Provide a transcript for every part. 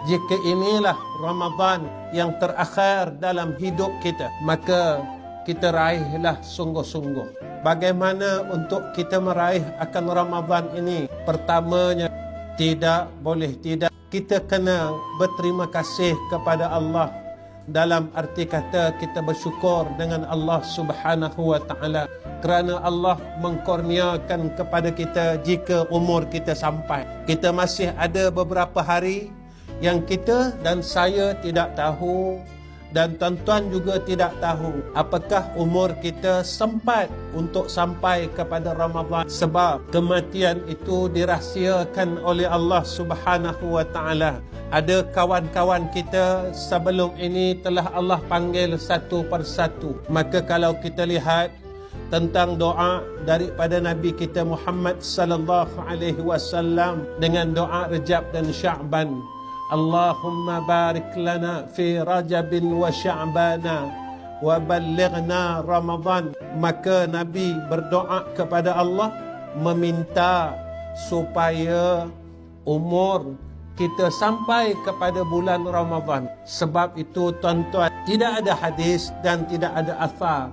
Jika inilah Ramadan yang terakhir dalam hidup kita, maka kita raihlah sungguh-sungguh. Bagaimana untuk kita meraih akan Ramadan ini? Pertamanya, tidak boleh tidak, kita kena berterima kasih kepada Allah. Dalam arti kata kita bersyukur dengan Allah Subhanahu wa Ta'ala kerana Allah mengkurniakan kepada kita jika umur kita sampai. Kita masih ada beberapa hari yang kita dan saya tidak tahu, dan tuan-tuan juga tidak tahu apakah umur kita sempat untuk sampai kepada Ramadan, sebab kematian itu dirahsiakan oleh Allah Subhanahu wa Ta'ala. Ada kawan-kawan kita sebelum ini telah Allah panggil satu persatu. Maka kalau kita lihat tentang doa daripada Nabi kita Muhammad sallallahu alaihi wasallam dengan doa Rajab dan Sya'ban, Allahumma barik lana fi Rajabin wa Sya'bana wa ballighna Ramadan. Maka Nabi berdoa kepada Allah meminta supaya umur kita sampai kepada bulan Ramadan. Sebab itu tuan-tuan, tidak ada hadis dan tidak ada athar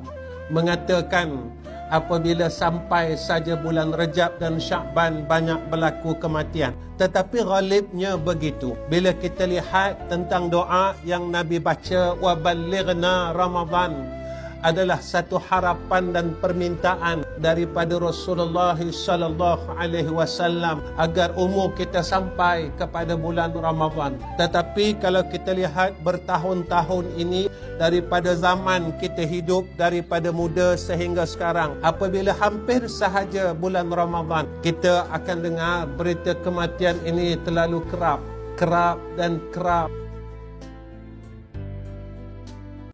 mengatakan apabila sampai saja bulan Rajab dan Sya'ban banyak berlaku kematian. Tetapi ghalibnya begitu. Bila kita lihat tentang doa yang Nabi baca, wa ballighna Ramadan, adalah satu harapan dan permintaan daripada Rasulullah sallallahu alaihi wasallam agar umur kita sampai kepada bulan Ramadan. Tetapi kalau kita lihat bertahun-tahun ini, daripada zaman kita hidup, daripada muda sehingga sekarang, apabila hampir sahaja bulan Ramadan, kita akan dengar berita kematian ini terlalu kerap dan kerap.